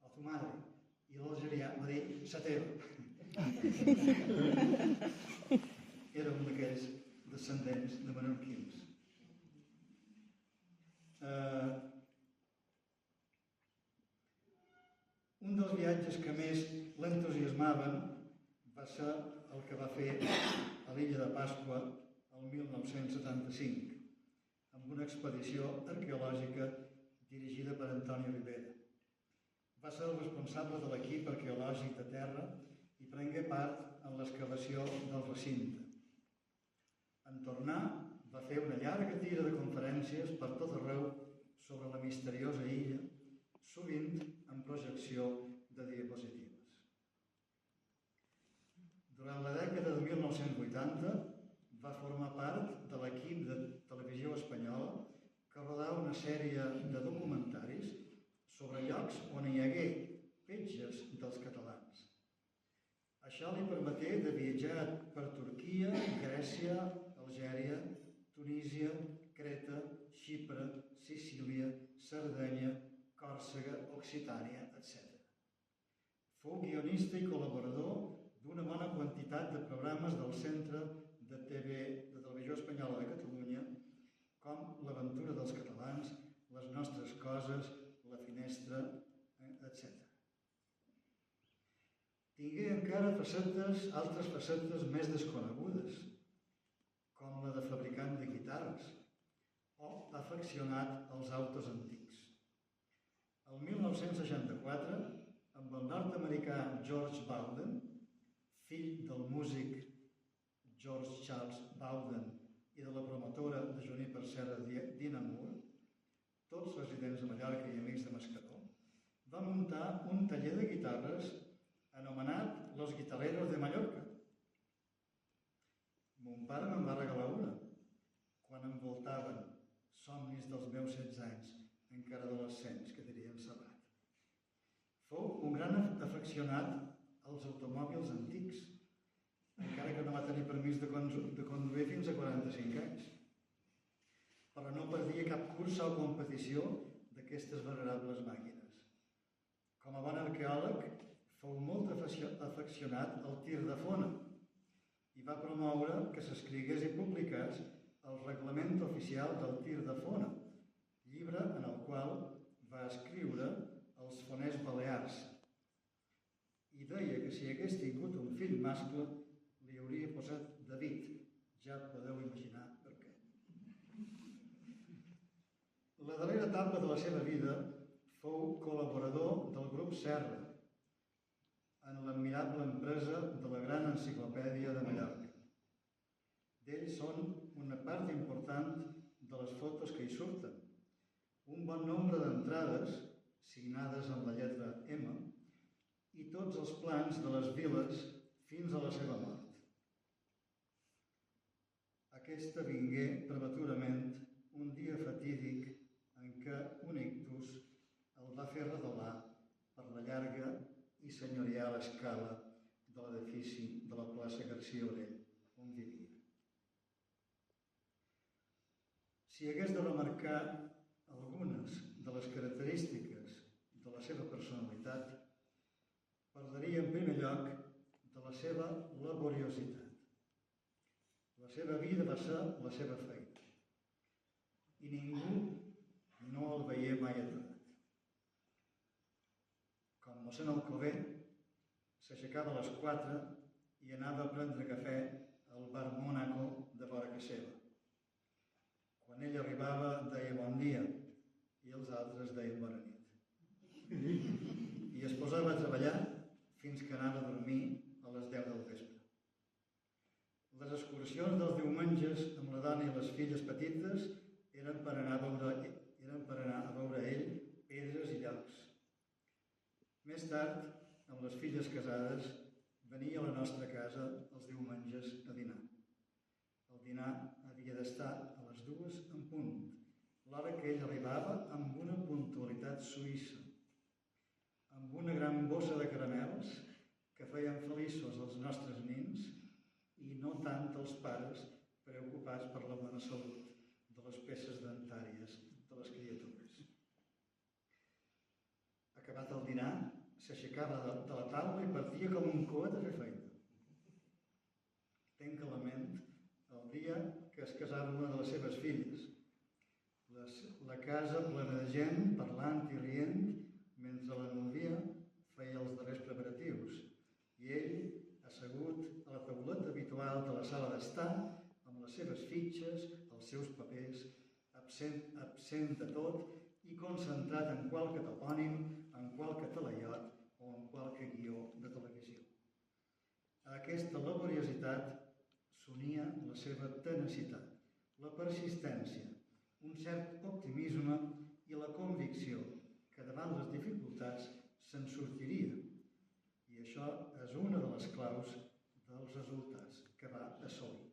o tu madre. I l'algerià va dir, sa teva. Era un d'aquells descendents de menorquins. Un dels viatges que més l'entusiasmaven va ser el que va fer a l'illa de Pasqua el 1975, amb una expedició arqueològica dirigida per Antoni Ribera. Va ser el responsable de l'equip arqueològic de terra i prengué part en l'excavació del recinte. En tornar, va fer una llarga tira de conferències per tot arreu sobre la misteriosa illa, sovint amb projecció de diapositives. Durant la dècada de 1980 va formar part de l'equip de televisió espanyola que rodava una sèrie de documentaris sobre llocs on hi hagué petges dels catalans. Això li permeté de viatjar per Turquia, Grècia, Algèria, Tunísia, Creta, Xipre, Sicília, Sardenya, Còrsega, Occitània, etc. Fou guionista i col·laborador d'una bona quantitat de programes del Centre de Televisió Espanyola de Catalunya, com L'aventura dels catalans, Les nostres coses, La finestra, etc. Tingué encara altres facetes més desconegudes, com la de fabricant de guitarres o afeccionat als autos antics. El 1964, amb el nord-americà George Bowden, fill del músic George Charles Bowden i de la promotora de Juníper Serra Dina Moore, tots residents a Mallorca i amics de Mascaró, va muntar un taller de guitarres anomenat Los Guitarreros de Mallorca. Mon pare me'n va regalar una, quan envoltaven somnis dels meus 16 anys, encara adolescents, que dirien Serrat. Fou un gran afeccionat als automòbils antics, encara que no va tenir permís de conduir fins a 45 anys. Però no perdia cap cursa o competició d'aquestes venerables màquines. Com a bon arqueòleg, fou molt afeccionat al tir de fona i va promoure que s'escrigués i publicés el Reglament Oficial del Tir de Fona, llibre en el qual va escriure els foners balears. I deia que si hagués tingut un fill mascle, li hauria posat David. Ja podeu imaginar per què. La darrera etapa de la seva vida fou col·laborador del grup Serra en l'admirable empresa de la Gran Enciclopèdia de Mallorca. D'ells són una part important de les fotos que hi surten, un bon nombre d'entrades signades amb la lletra M i tots els plans de les viles fins a la seva mort. Aquesta vingué prematurament un dia fatídic en què un ictus el va fer redolar per la llarga i senyorial escala de l'edifici de la plaça Garcia Orell, on vivia. Si hagués de remarcar algunes de les característiques de la seva personalitat, parlaria en primer lloc de la seva laboriositat. La seva vida va ser la seva feina i ningú no el veié mai aturat. Com mossèn Alcover, s'aixecava a les 4 i anava a prendre cafè al bar Mònaco de vora casa seva. Quan ell arribava deia bon dia i els altres deien bona nit. I es posava a treballar fins que anava a dormir a les 10 del vespre. Les excursions dels diumenges amb la dona i les filles petites eren per anar a veure ell pedres i llocs. Més tard, amb les filles casades, venia a la nostra casa els diumenges a dinar. El dinar havia d'estar a les 2 en punt, l'hora que ell arribava amb una puntualitat suïssa, amb una gran bossa de caramels que feien feliços els nostres nins i no tant els pares preocupats per la bona salut de les peces dentàries de les criatures. Acabat el dinar, s'aixecava de la taula i partia com un coet a fer feina. Tenc a la ment el dia que es casava una de les seves filles. La casa plena de gent, parlant i rient, mentre la núvia feia els darrers preparatius i ell, assegut a la tauleta habitual de la sala d'estar, amb les seves fitxes, els seus papers, absent de tot i concentrat en qualque topònim, en qualque talaiot o en qualque guió de televisió. A aquesta laboriositat s'unia la seva tenacitat, la persistència, un cert optimisme i la convicció que davant les dificultats se'n sortiria. I això és una de les claus dels resultats que va assolir.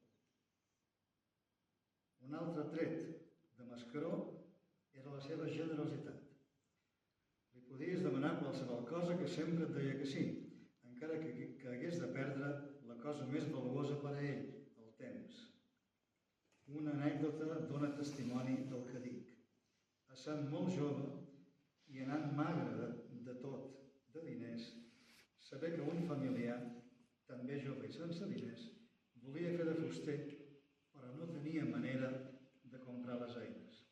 Un altre tret de Mascaró era la seva generositat. Li podies demanar qualsevol cosa que sempre et deia que sí, encara que hagués de perdre la cosa més valuosa per a ell, el temps. Una anècdota dona testimoni del que dic. Essent molt jove i anant magre de tot, de diners, saber que un familiar, també jove i sense diners, volia fer de fuster, però no tenia manera de comprar les eines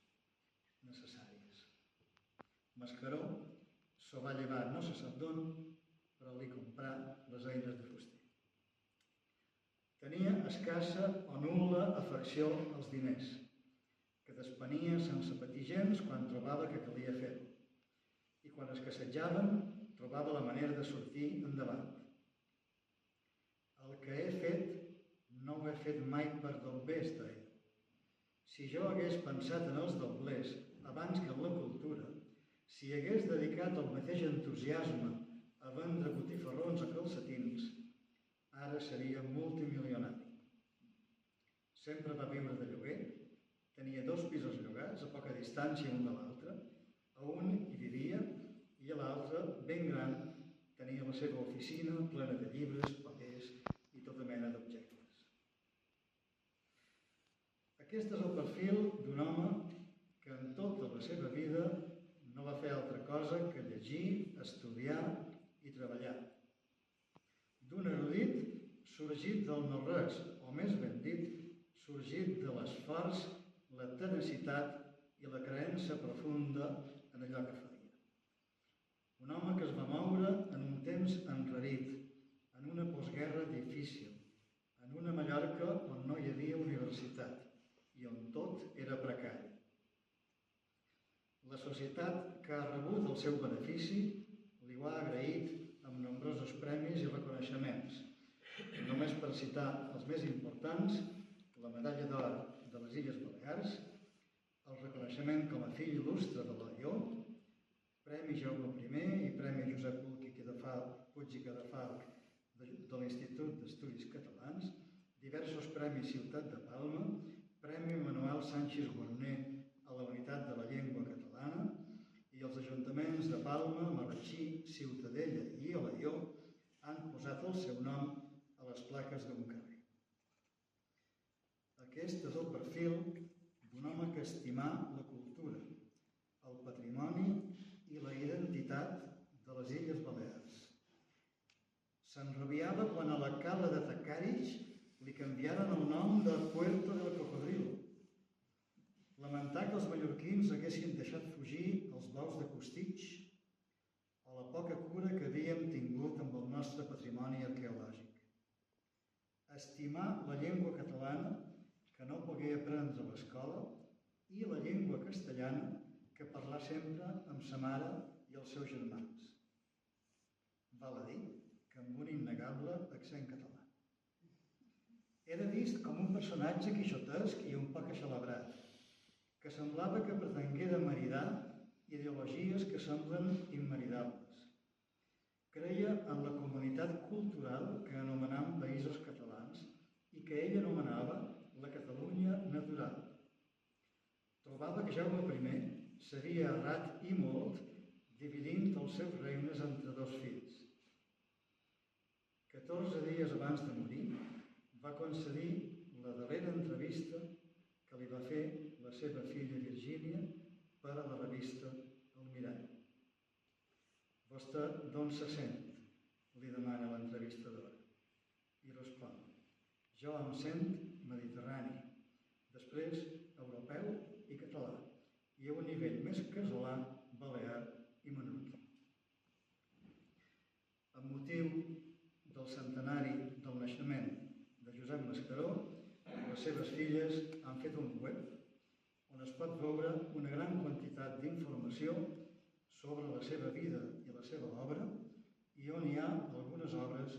necessàries. Mascaró s'ho va llevar no se sap d'on, però li comprà les eines de fuster. Tenia escassa o nul·la afecció als diners, que despenia sense patir gens quan trobava que calia fer-ho. I quan escassejaven, trobava la manera de sortir endavant. El que he fet, no ho he fet mai per doblers, deia. Si jo hagués pensat en els doblers abans que en la cultura, si hagués dedicat el mateix entusiasme a vendre botifarrons o calcetins, ara seria multimilionari. Sempre va viure de lloguer, tenia 2 pisos llogats a poca distància un de l'altre, a un hi vivia i a l'altre, ben gran, tenia la seva oficina plena de llibres, papers i tota mena d'objectes. Aquest és el perfil d'un home que en tota la seva vida no va fer altra cosa que llegir, estudiar i treballar. D'un erudit sorgit del no-res, o més ben dit, sorgit de l'esforç, la tenacitat i la creença profunda en allò que feia. Un home que es va moure en un temps enrarit, en una postguerra difícil, en una Mallorca on no hi havia universitat i on tot era precari. La societat que ha rebut el seu benefici li ho ha agraït amb nombrosos premis i reconeixements. Només per citar els més importants, la medalla d'or de les Illes Balears, el reconeixement com a fill il·lustre de l'Alió, Premi Jaume I i Premi Josep Puig i Cadafalch de l'Institut d'Estudis Catalans, diversos premis Ciutat de Palma Premi Manuel Sánchez Guarner a la unitat de la llengua catalana i els ajuntaments de Palma, Marratxí, Ciutadella i Alaior han posat el seu nom a les plaques d'un carrer. Aquest és el perfil d'un home que estimà la cultura, el patrimoni i la identitat de les Illes Balears. S'enrabiava quan a la cala de Tacarix li canviaren el nom de Puerto del Cocodrilo. Lamentar que els mallorquins haguessin deixat fugir els bous de Costitx o la poca cura que havíem tingut amb el nostre patrimoni arqueològic. Estimar la llengua catalana que no pogué aprendre a l'escola i la llengua castellana que parlà sempre amb sa mare i els seus germans. Val a dir que amb un innegable accent català. Era vist com un personatge quixotesc i un poc aixelebrat, que semblava que pretenguera maridar ideologies que semblen immaridables. Creia en la comunitat cultural que anomenam Països Catalans i que ell anomenava la Catalunya natural. Trobava que Jaume I s'havia errat i molt dividint els seus regnes entre dos fills. 14 dies abans de morir, va concedir la darrera entrevista que li va fer la seva filla Virgínia per a la revista El Mirall. «Vostè d'on se sent?», li demana l'entrevistadora. I respon: «Jo em sent mediterrani, després europeu i català, i a un nivell més casolà, balear i menorquí». Amb motiu del centenari del naixement de Josep Mascaró, les seves filles han fet un web on es pot veure una gran quantitat d'informació sobre la seva vida i la seva obra i on hi ha algunes obres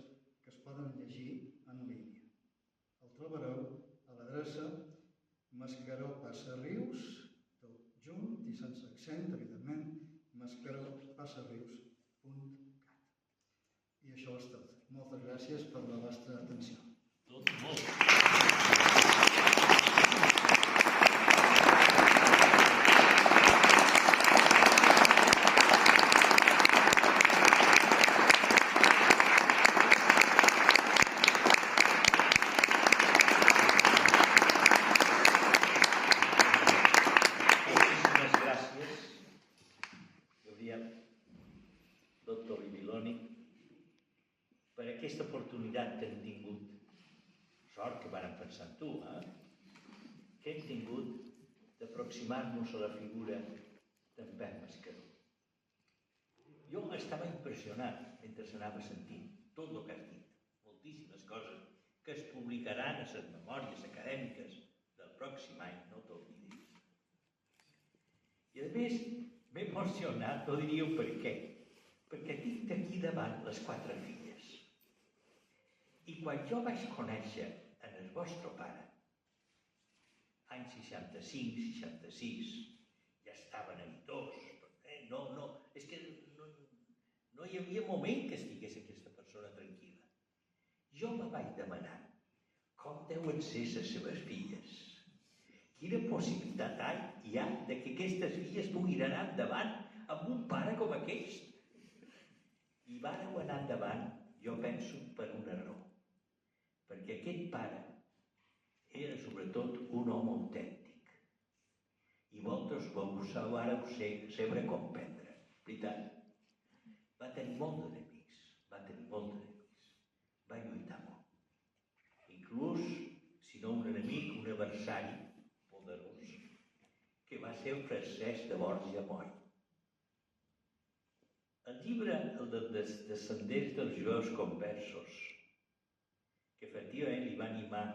que es poden llegir en línia. El trobareu a l'adreça Mascaró Passa Rius, tot junt i sense accent, evidentment, mascaropassarius.cat. I això és tot. Moltes gràcies per la vostra atenció. Tot molt. Moltíssimes gràcies, Gabriel, doctor Bibiloni, per aquesta oportunitat que hem tingut. Sort que vàrem pensar en tu, que hem tingut d'aproximar-nos a la figura d'en Pep Mascaró. Jo estava impressionat mentre s'anava sentint tot el que has dit, moltíssimes coses que es publicaran a les memòries acadèmiques del pròxim any, no t'oblidis. I a més, m'he emocionat, no diríeu per què, perquè tinc aquí davant les 4 filles. I quan jo vaig conèixer en el vostre pare, any 65, 66, ja estaven editors, és que no hi havia moment que estigués aquesta persona tranquil·la. Jo me vaig demanar com deuen ser les seves filles. Quina possibilitat hi ha de que aquestes filles puguin anar endavant amb un pare com aquest? I vàreu anar endavant, jo penso, per una raó. Perquè aquest pare era sobretot un home autèntic. I vosaltres ho vàreu saber comprendre. Veritat. Va tenir molt d'enemics. Va lluitar molt. Inclús, si no un enemic, un adversari poderós, que va ser el Francesc de Borja Moll. El llibre, el dels descendents dels jueus conversos, que efectivament li va animar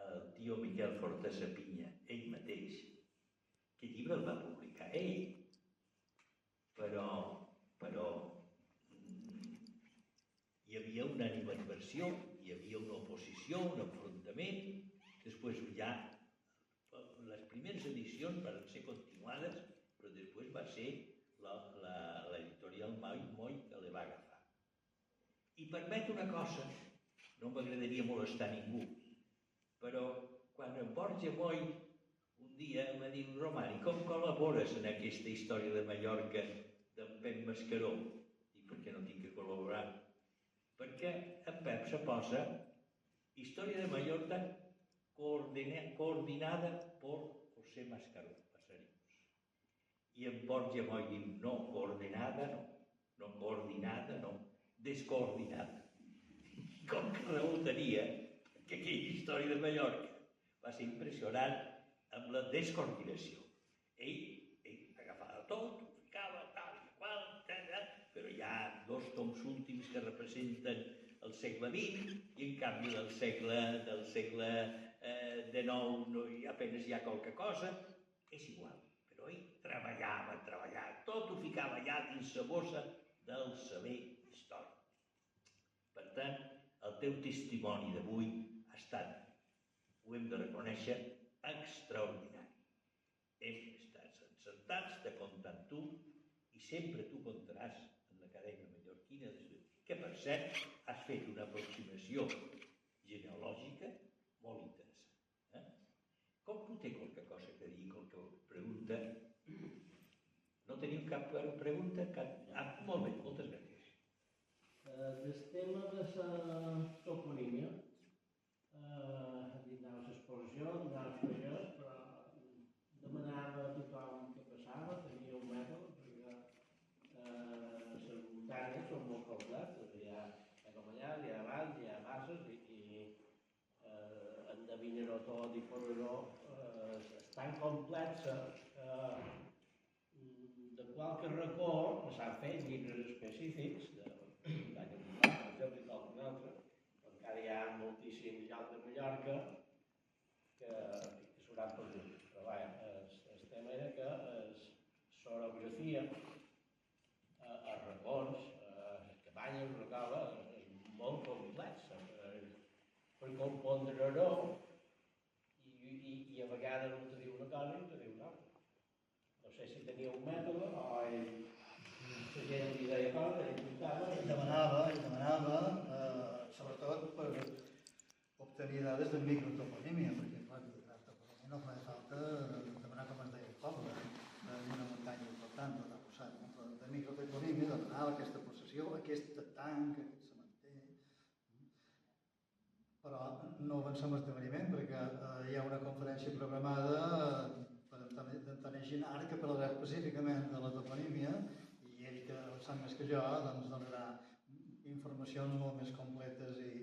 el tio Miquel Fortesa Pinya, ell mateix. Aquest llibre el va publicar ell, però hi havia una animadversió, hi havia una oposició, un enfrontament. Després ja, les primeres edicions van ser continuades, però després va ser l'editorial Moll que la va agafar. I permet una cosa, no m'agradaria molestar ningú, però quan en Borja Moll un dia em va dir: Romani, com col·labores en aquesta història de Mallorca d'en Pep Mascaró? I per què no tinc que col·laborar? Perquè en Pep se posa història de Mallorca coordinada per José Mascaró, Pasarius. I en Borja Moll diu: no, coordinada no, no coordinada no, descoordinada. Com que raó tenia que aquella història de Mallorca va ser impressionant amb la descoordinació. Ell agafava tot, ho ficava tal i qual, però hi ha 2 toms últims que representen el segle XX i en canvi del segle XIX no hi apenas hi ha qualque cosa. És igual, però ell treballava, tot ho ficava allà dins la bossa del saber històric. Per tant, el teu testimoni d'avui ha estat, ho hem de reconèixer, extraordinari. Hem estat encertats de comptar amb tu i sempre tu comptaràs en l'Acadèmia Mallorquina que, per cert, has fet una aproximació genealògica molt interessant. Com té qualque cosa que dir, qualque pregunta? No teniu cap pregunta? Molt bé, moltes gràcies. Del tema de la toponímia, dintre l'exposició, dintre les projectes, però demanava a tothom que passava, tenia un mètode, perquè les muntanyes són molt completes, hi ha comanyars, hi ha valls, hi ha bases, i endevinar-ho tot i fer-ho és tan complexa de qualque racó s'han fet llibres específics encara hi ha moltíssims llocs de Mallorca que s'hauran perdut. Però vaja, el tema era que l'orografia, els racons, les cabanyes, la cova, és molt complexa per compondre-ho i a vegades un te diu una cosa i un te diu una altra. No sé si tenia un mètode o la gent li deia coses, ell comptava. Ell demanava, sobretot per obtenir dades de microtoponímia, perquè clar, de toponímia no fa falta demanar com es deia el poble, en una muntanya important, tot aposat, no? Però de microtoponímia demanava aquesta possessió, aquest tanc, aquest cementer. Però no avancem l'esdeveniment perquè hi ha una conferència programada per Antoni Ginar que parlarà específicament de la toponímia i ell, que el sap més que jo, doncs donarà informacions molt més completes i